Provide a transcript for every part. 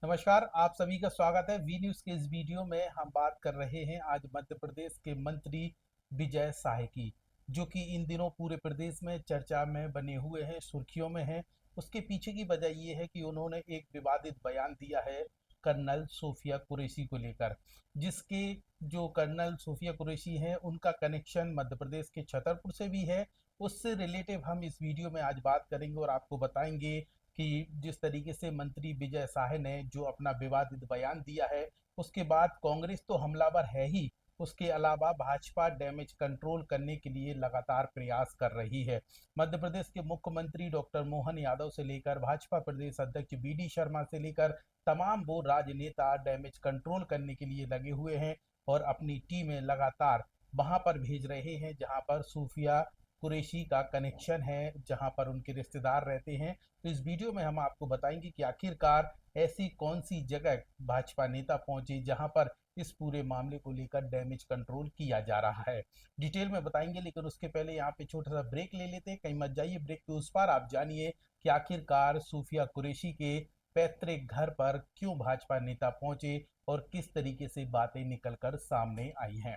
नमस्कार, आप सभी का स्वागत है वी न्यूज़ के इस वीडियो में। हम बात कर रहे हैं आज मध्य प्रदेश के मंत्री विजय शाह की, जो कि इन दिनों पूरे प्रदेश में चर्चा में बने हुए हैं, सुर्खियों में हैं। उसके पीछे की वजह ये है कि उन्होंने एक विवादित बयान दिया है कर्नल सोफिया कुरैशी को लेकर, जिसके जो कर्नल सोफिया कुरैशी हैं उनका कनेक्शन मध्य प्रदेश के छतरपुर से भी है। उससे रिलेटिव हम इस वीडियो में आज बात करेंगे और आपको बताएंगे कि जिस तरीके से मंत्री विजय शाह ने जो अपना विवादित बयान दिया है, उसके बाद कांग्रेस तो हमलावर है ही, उसके अलावा भाजपा डैमेज कंट्रोल करने के लिए लगातार प्रयास कर रही है। मध्य प्रदेश के मुख्यमंत्री डॉक्टर मोहन यादव से लेकर भाजपा प्रदेश अध्यक्ष बी शर्मा से लेकर तमाम वो राजनेता डैमेज कंट्रोल करने के लिए लगे हुए हैं और अपनी टीमें लगातार वहां पर भेज रहे हैं जहां पर सूफिया कुरैशी का कनेक्शन है, जहां पर उनके रिश्तेदार रहते हैं। तो इस वीडियो में हम आपको बताएंगे कि आखिरकार ऐसी कौन सी जगह भाजपा नेता पहुंचे जहां पर इस पूरे मामले को लेकर डैमेज कंट्रोल किया जा रहा है। डिटेल में बताएंगे, लेकिन उसके पहले यहाँ पे छोटा सा ब्रेक ले लेते हैं। कहीं मत जाइए, ब्रेक के उस पार आप जानिए कि आखिरकार सूफिया कुरैशी के पैतृक घर पर क्यों भाजपा नेता पहुंचे और किस तरीके से बातें निकलकर सामने आई हैं।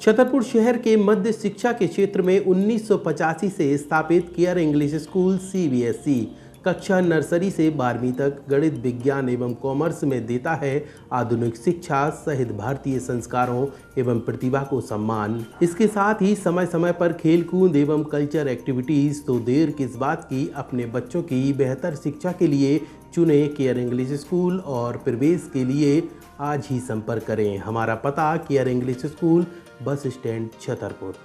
छतरपुर शहर के मध्य शिक्षा के क्षेत्र में 1985 से स्थापित केयर इंग्लिश स्कूल सीबीएसई कक्षा नर्सरी से 12वीं तक गणित, विज्ञान एवं कॉमर्स में देता है आधुनिक शिक्षा सहित भारतीय संस्कारों एवं प्रतिभा को सम्मान। इसके साथ ही समय समय पर खेलकूद एवं कल्चर एक्टिविटीज। तो देर किस बात की, अपने बच्चों की बेहतर शिक्षा के लिए चुने केयर इंग्लिश स्कूल और प्रवेश के लिए आज ही संपर्क करें। हमारा पता care English school, bus stand, Chhatarpur.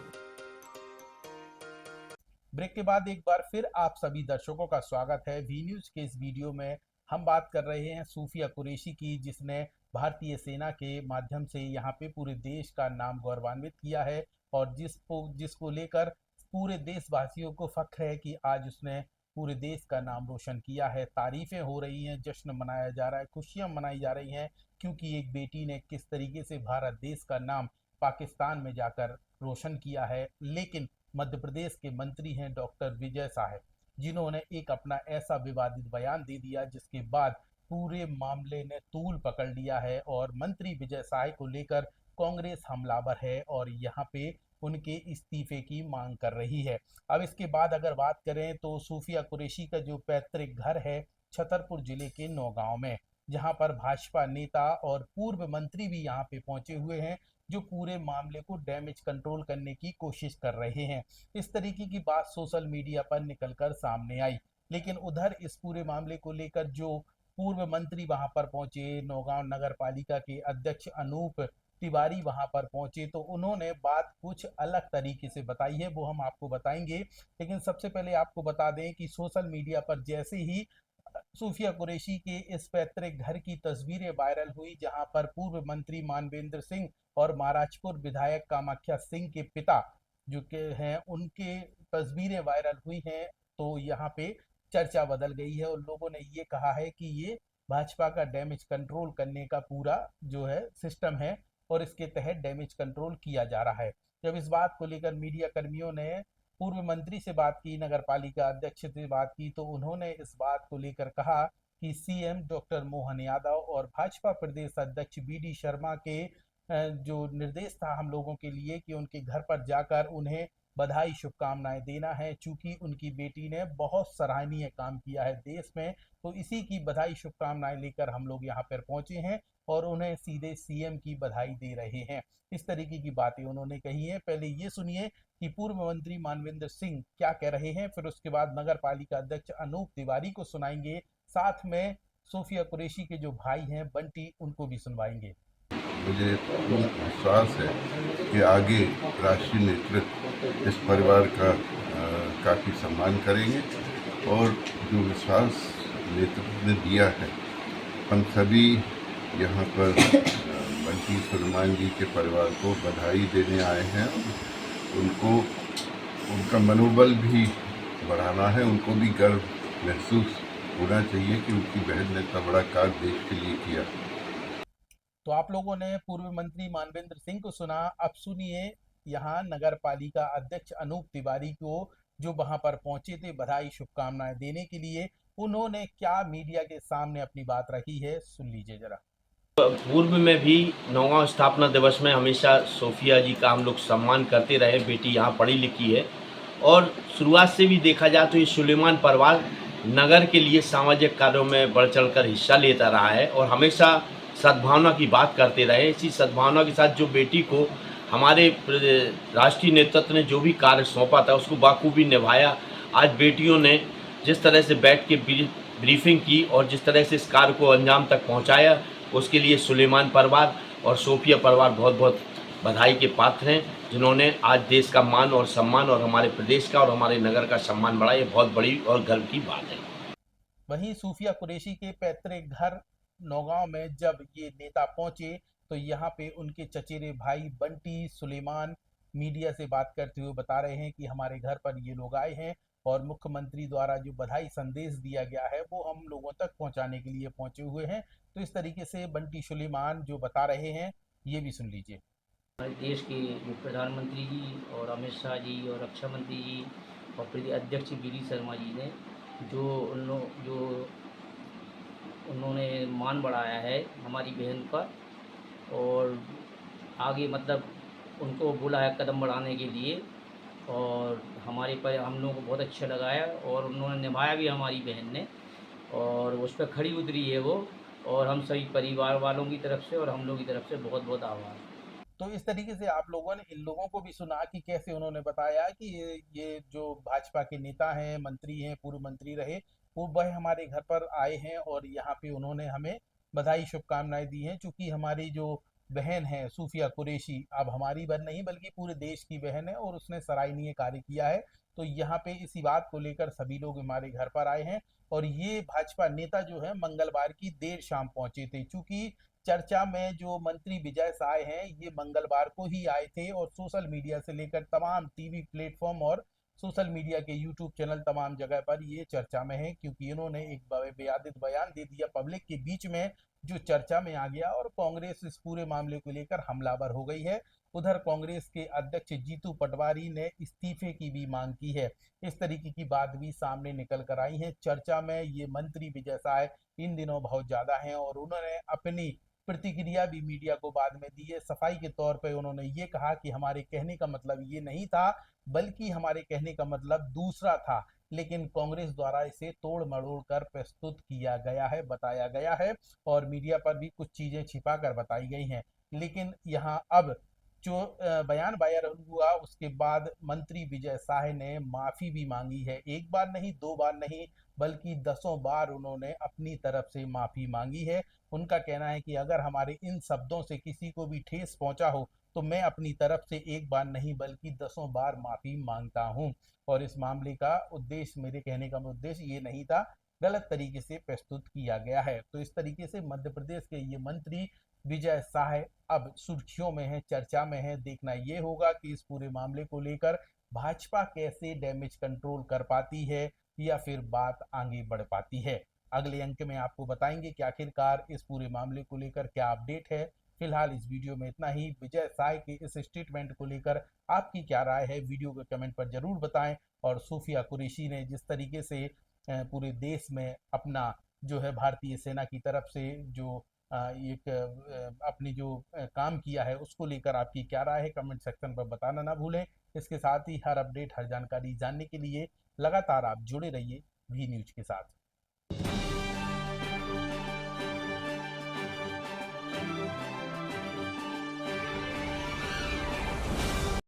Break के बाद एक बार फिर आप सभी दर्शकों का स्वागत है वी न्यूज के इस वीडियो में। हम बात कर रहे हैं सूफिया कुरैशी की, जिसने भारतीय सेना के माध्यम से यहाँ पे पूरे देश का नाम गौरवान्वित किया है और जिसको लेकर पूरे देशवासियों को फख्र है कि आज उसने पूरे देश का नाम रोशन किया है। तारीफें हो रही हैं, जश्न मनाया जा रहा है, खुशियां मनाई जा रही हैं, क्योंकि एक बेटी ने किस तरीके से भारत देश का नाम पाकिस्तान में जाकर रोशन किया है। लेकिन मध्य प्रदेश के मंत्री हैं डॉक्टर विजय शाह, जिन्होंने एक अपना ऐसा विवादित बयान दे दिया जिसके बाद पूरे मामले ने तूल पकड़ लिया है और मंत्री विजय शाह को लेकर कांग्रेस हमलावर है और यहाँ पे उनके इस्तीफे की मांग कर रही है। अब इसके बाद अगर बात करें तो सूफिया कुरैशी का जो पैतृक घर है छतरपुर जिले के नौगांव में, जहां पर भाजपा नेता और पूर्व मंत्री भी यहाँ पे पहुंचे हुए हैं, जो पूरे मामले को डैमेज कंट्रोल करने की कोशिश कर रहे हैं। इस तरीके की बात सोशल मीडिया पर निकलकर सामने आई। लेकिन उधर इस पूरे मामले को लेकर जो पूर्व मंत्री वहां पर पहुंचे, नौगांव नगर पालिका के अध्यक्ष अनूप तिवारी वहां पर पहुंचे, तो उन्होंने बात कुछ अलग तरीके से बताई है, वो हम आपको बताएंगे। लेकिन सबसे पहले आपको बता दें कि सोशल मीडिया पर जैसे ही सूफिया कुरैशी के इस पैतृक घर की तस्वीरें वायरल हुई, जहां पर पूर्व मंत्री मानवेंद्र सिंह और महाराजपुर विधायक कामाख्या सिंह के पिता जो के हैं उनके तस्वीरें वायरल हुई हैं, तो यहाँ पे चर्चा बदल गई है और लोगों ने ये कहा है कि ये भाजपा का डैमेज कंट्रोल करने का पूरा जो है सिस्टम है और इसके तहत डैमेज कंट्रोल किया जा रहा है। जब इस बात को लेकर मीडिया कर्मियों ने पूर्व मंत्री से बात की, नगर पालिका अध्यक्ष से बात की, तो उन्होंने इस बात को लेकर कहा कि सीएम डॉक्टर मोहन यादव और भाजपा प्रदेश अध्यक्ष बी शर्मा के जो निर्देश था हम लोगों के लिए कि उनके घर पर जाकर उन्हें बधाई शुभकामनाएं देना है, चूंकि उनकी बेटी ने बहुत सराहनीय काम किया है देश में। तो इसी की बधाई शुभकामनाएं लेकर हम लोग यहाँ पर पहुंचे हैं और उन्हें सीधे सीएम की बधाई दे रहे हैं। इस तरीके की बातें उन्होंने कही है। पहले ये सुनिए कि पूर्व मंत्री मानवेंद्र सिंह क्या कह रहे हैं, फिर उसके बाद नगर पालिका अध्यक्ष अनूप तिवारी को सुनाएंगे, साथ में सूफिया कुरैशी के जो भाई हैं बंटी, उनको भी सुनवाएंगे। मुझे पूर्ण विश्वास है कि आगे राष्ट्रीय नेतृत्व इस परिवार का काफ़ी सम्मान करेंगे और जो विश्वास नेतृत्व ने दिया है, हम सभी यहाँ पर बंटी सलमान जी के परिवार को बधाई देने आए हैं। उनको उनका मनोबल भी बढ़ाना है, उनको भी गर्व महसूस होना चाहिए कि उनकी बहन ने इतना बड़ा कार्य देश के लिए किया। तो आप लोगों ने पूर्व मंत्री मानवेंद्र सिंह को सुना। अब सुनिए यहाँ नगर पालिका अध्यक्ष अनूप तिवारी को, जो वहां पर पहुंचे थे बधाई शुभकामनाएं देने के लिए। उन्होंने क्या मीडिया के सामने अपनी बात रखी है, सुन लीजिए जरा। पूर्व में भी नौगांव स्थापना दिवस में हमेशा सोफिया जी का हम लोग सम्मान करते रहे। बेटी यहाँ पढ़ी लिखी है और शुरुआत से भी देखा जाए तो ये सुलेमान परिवार नगर के लिए सामाजिक कार्यों में बढ़ चढ़कर हिस्सा लेता रहा है और हमेशा सद्भावना की बात करते रहे। इसी सद्भावना के साथ जो बेटी को हमारे राष्ट्रीय नेतृत्व ने जो भी कार्य सौंपा था उसको बाखूबी निभाया। आज बेटियों ने जिस तरह से बैठ के ब्रीफिंग की और जिस तरह से इस कार्य को अंजाम तक पहुँचाया, उसके लिए सुलेमान परिवार और सोफिया परिवार बहुत बहुत बधाई के पात्र हैं, जिन्होंने आज देश का मान और सम्मान और हमारे प्रदेश का और हमारे नगर का सम्मान बढ़ाया। ये बहुत बड़ी और गर्व की बात है। वहीं सूफिया कुरैशी के पैतृक घर नौगांव में जब ये नेता पहुंचे तो यहाँ पे उनके चचेरे भाई बंटी सुलेमान मीडिया से बात करते हुए बता रहे हैं कि हमारे घर पर ये लोग आए हैं और मुख्यमंत्री द्वारा जो बधाई संदेश दिया गया है वो हम लोगों तक पहुंचाने के लिए पहुंचे हुए हैं। तो इस तरीके से बंटी सुलेमान जो बता रहे हैं, ये भी सुन लीजिए। हमारे देश के जो प्रधानमंत्री जी और अमित शाह जी और रक्षा मंत्री जी और प्रदेश अध्यक्ष वी.डी. शर्मा जी ने जो उन्होंने मान बढ़ाया है हमारी बहन का और आगे मतलब उनको बोला है कदम बढ़ाने के लिए और हमारे पर हम लोगों को बहुत अच्छा लगा है और उन्होंने निभाया भी हमारी बहन ने और उस पर खड़ी उतरी है वो और हम सभी परिवार वालों की तरफ से और हम लोगों की तरफ से बहुत बहुत आभार। तो इस तरीके से आप लोगों ने इन लोगों को भी सुना कि कैसे उन्होंने बताया कि ये जो भाजपा के नेता हैं, मंत्री हैं, पूर्व मंत्री रहे, वो वह हमारे घर पर आए हैं और यहाँ पे उन्होंने हमें बधाई शुभकामनाएं दी हैं। चूंकि हमारी जो बहन है सूफिया कुरैशी अब हमारी बहन नहीं बल्कि पूरे देश की बहन है और उसने सराहनीय कार्य किया है। तो यहाँ पे इसी बात को लेकर सभी लोग हमारे घर पर आए हैं और ये भाजपा नेता जो है मंगलवार की देर शाम पहुंचे थे। चूंकि चर्चा में जो मंत्री विजय साय हैं ये मंगलवार को ही आए थे और सोशल मीडिया से लेकर तमाम टीवी प्लेटफॉर्म और सोशल मीडिया के यूट्यूब चैनल तमाम जगह पर ये चर्चा में है, क्योंकि इन्होंने एक बेयादित बयान दे दिया पब्लिक के बीच में जो चर्चा में आ गया और कांग्रेस इस पूरे मामले को लेकर हमलावर हो गई है। उधर कांग्रेस के अध्यक्ष जीतू पटवारी ने इस्तीफे की भी मांग की है। इस तरीके की बात भी सामने निकल कर आई है। चर्चा में ये मंत्री विजय साय इन दिनों बहुत ज्यादा हैं और उन्होंने अपनी प्रतिक्रिया भी मीडिया को बाद में दी है। सफाई के तौर पे उन्होंने ये कहा कि हमारे कहने का मतलब ये नहीं था बल्कि हमारे कहने का मतलब दूसरा था, लेकिन कांग्रेस द्वारा इसे तोड़ मरोड़ कर प्रस्तुत किया गया है, बताया गया है और मीडिया पर भी कुछ चीजें छिपा कर बताई गई हैं। लेकिन यहाँ अब जो बयान वायरल हुआ उसके बाद मंत्री विजय साय ने माफी भी मांगी है। एक बार नहीं, दो बार नहीं, बल्कि दसों बार उन्होंने अपनी तरफ से माफी मांगी है। उनका कहना है कि अगर हमारे इन शब्दों से किसी को भी ठेस पहुंचा हो तो मैं अपनी तरफ से एक बार नहीं बल्कि दसों बार माफी मांगता हूं और इस मामले का उद्देश्य, मेरे कहने का उद्देश्य ये नहीं था, गलत तरीके से प्रस्तुत किया गया है। तो इस तरीके से मध्य प्रदेश के ये मंत्री विजय साय अब सुर्खियों में है, चर्चा में है। देखना ये होगा कि इस पूरे मामले को लेकर भाजपा कैसे डैमेज कंट्रोल कर पाती है या फिर बात आगे बढ़ पाती है। अगले अंक में आपको बताएंगे कि आखिरकार इस पूरे मामले को लेकर क्या अपडेट है। फिलहाल इस वीडियो में इतना ही। विजय साय के इस स्टेटमेंट को लेकर आपकी क्या राय है, वीडियो के कमेंट पर जरूर बताएं। और सूफिया कुरैशी ने जिस तरीके से पूरे देश में अपना जो है भारतीय सेना की तरफ से जो एक अपनी जो काम किया है उसको लेकर आपकी क्या राय है, कमेंट सेक्शन पर बताना ना भूलें। इसके साथ ही हर अपडेट, हर जानकारी जानने के लिए लगातार आप जुड़े रहिए वी न्यूज के साथ।